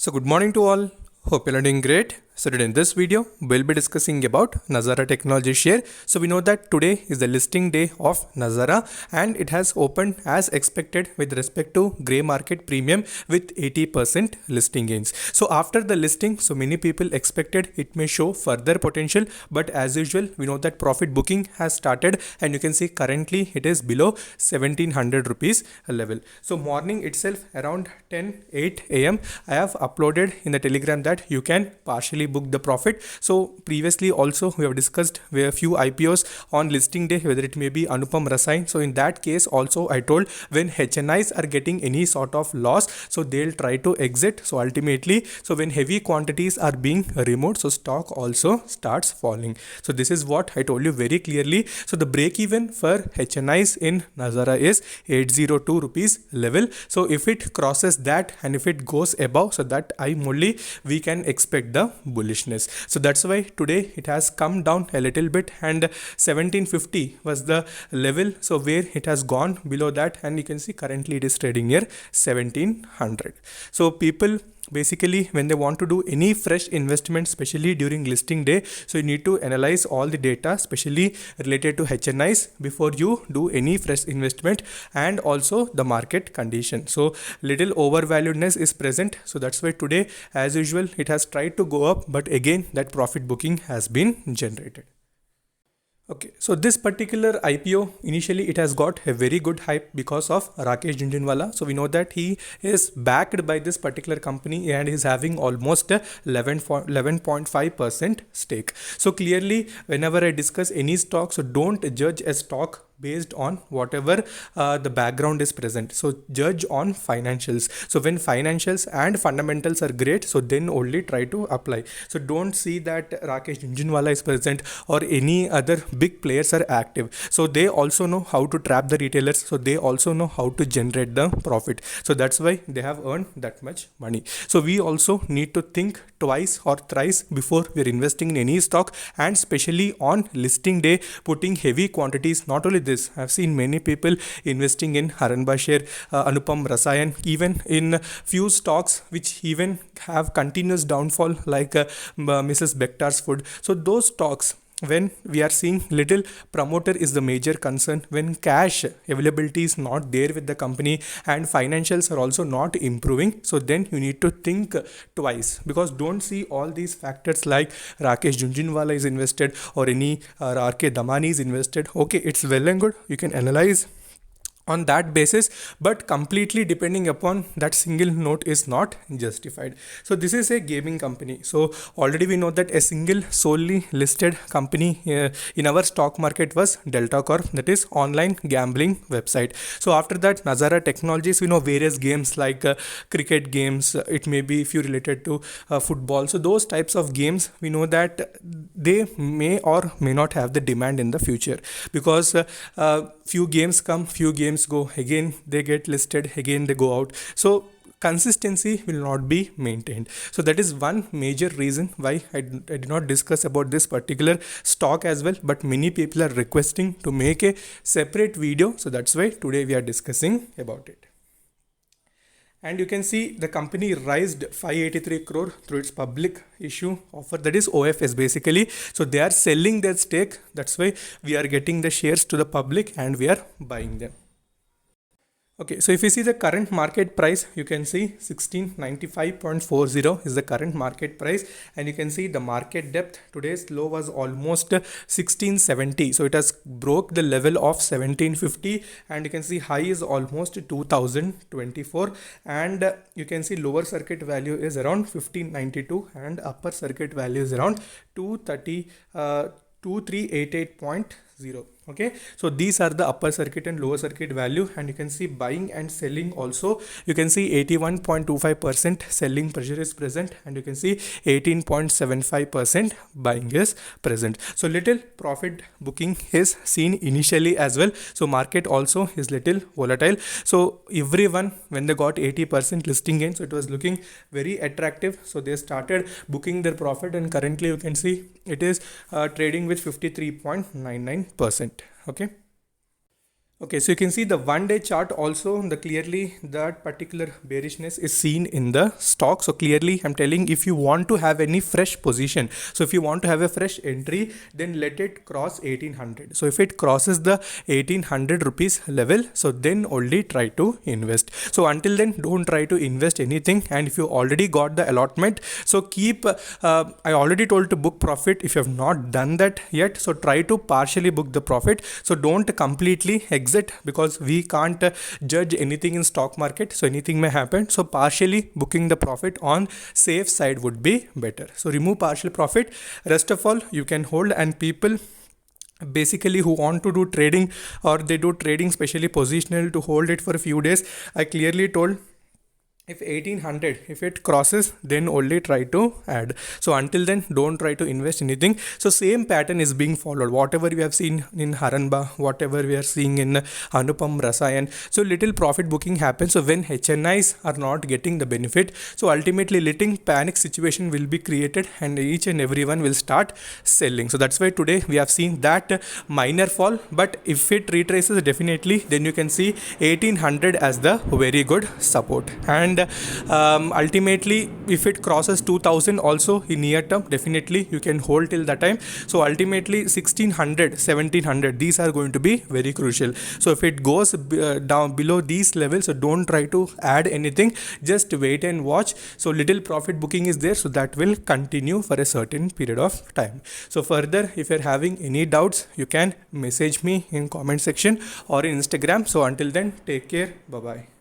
So good morning to all. Hope you're doing great. So today in this video, we'll be discussing about Nazara Technology share. So we know that today is the listing day of Nazara and it has opened as expected with respect to grey market premium with 80% listing gains. So after the listing, so many people expected it may show further potential, but as usual, we know that profit booking has started and you can see currently it is below 1700 rupees level. So morning itself around 10:08 a.m. I have uploaded in the Telegram that you can partially book the profit. So previously also we have discussed a few IPOs on listing day, whether it may be Anupam Rasayan. So in that case also I told when HNIs are getting any sort of loss, so they'll try to exit. So ultimately, so when heavy quantities are being removed, so stock also starts falling. So this is what I told you very clearly. So the break even for HNIs in Nazara is 802 rupees level. So if it crosses that and if it goes above, so that time only we can expect the bullishness. So that's why today it has come down a little bit and 1750 was the level, so where it has gone below that, and you can see currently it is trading near 1700. So people basically when they want to do any fresh investment, especially during listing day, so you need to analyze all the data especially related to HNIs before you do any fresh investment, and also the market condition. So little overvaluedness is present, so that's why today as usual it has tried to go up, but again that profit booking has been generated. Okay, so this particular IPO initially it has got a very good hype because of Rakesh Jhunjhunwala. So we know that he is backed by this particular company and is having almost 11.5% stake. So clearly whenever I discuss any stock, so don't judge a stock based on whatever the background is present. So judge on financials. So when financials and fundamentals are great, so then only try to apply. So don't see that Rakesh Jhunjhunwala is present or any other big players are active. So they also know how to trap the retailers. So they also know how to generate the profit. So that's why they have earned that much money. So we also need to think twice or thrice before we're investing in any stock, and especially on listing day, putting heavy quantities. Not only this, I've seen many people investing in Haranba share, Anupam Rasayan, even in few stocks which even have continuous downfall like Mrs. Bector's Food. So those stocks, when we are seeing little promoter is the major concern, when cash availability is not there with the company and financials are also not improving, so then you need to think twice, because don't see all these factors like Rakesh Jhunjhunwala is invested or any RK Damani is invested. Okay, it's well and good, you can analyze on that basis, but completely depending upon that single note is not justified. So this is a gaming company. So already we know that a single solely listed company in our stock market was Delta Corp, that is online gambling website. So after that Nazara Technologies, we know various games like cricket games, it may be if you related to football. So those types of games, we know that they may or may not have the demand in the future, because few games come, few games go, again they get listed, again they go out. So consistency will not be maintained. So that is one major reason why I did not discuss about this particular stock as well, but many people are requesting to make a separate video. So that's why today we are discussing about it. And you can see the company raised 583 crore through its public issue offer, that is OFS basically. So they are selling their stake, that's why we are getting the shares to the public and we are buying them. Okay, so if you see the current market price, you can see 1695.40 is the current market price, and you can see the market depth, today's low was almost 1670. So it has broke the level of 1750, and you can see high is almost 2024, and you can see lower circuit value is around 1592 and upper circuit value is around 2388.0. Okay, so these are the upper circuit and lower circuit value, and you can see buying and selling also. You can see 81.25% selling pressure is present, and you can see 18.75% buying is present. So little profit booking is seen initially as well. So market also is little volatile. So everyone, when they got 80% listing gain, so it was looking very attractive, so they started booking their profit, and currently you can see it is trading with 53.99%. Okay, Okay, so you can see the 1 day chart also, the clearly that particular bearishness is seen in the stock. So clearly I'm telling, if you want to have any fresh position, so if you want to have a fresh entry, then let it cross 1800. So if it crosses the 1800 rupees level, so then only try to invest. So until then, don't try to invest anything. And if you already got the allotment, so keep, I already told to book profit. If you have not done that yet, so try to partially book the profit. So don't completely exit, because we can't judge anything in stock market, so anything may happen. So partially booking the profit on safe side would be better. So remove partial profit, rest of all you can hold. And people basically who want to do trading, or they do trading especially positional, to hold it for a few days, I clearly told, if 1800 if it crosses, then only try to add. So until then, don't try to invest anything. So same pattern is being followed, whatever we have seen in Haranba, whatever we are seeing in Anupam Rasayan. So little profit booking happens. So when HNIs are not getting the benefit, so ultimately little panic situation will be created, and each and everyone will start selling. So that's why today we have seen that minor fall. But if it retraces, definitely then you can see 1800 as the very good support. And ultimately if it crosses 2000 also in near term, definitely you can hold till that time. So ultimately 1600, 1700, these are going to be very crucial. So if it goes down below these levels, so don't try to add anything, just wait and watch. So little profit booking is there, so that will continue for a certain period of time. So further, if you're having any doubts, you can message me in comment section or in Instagram. So until then, take care, bye bye.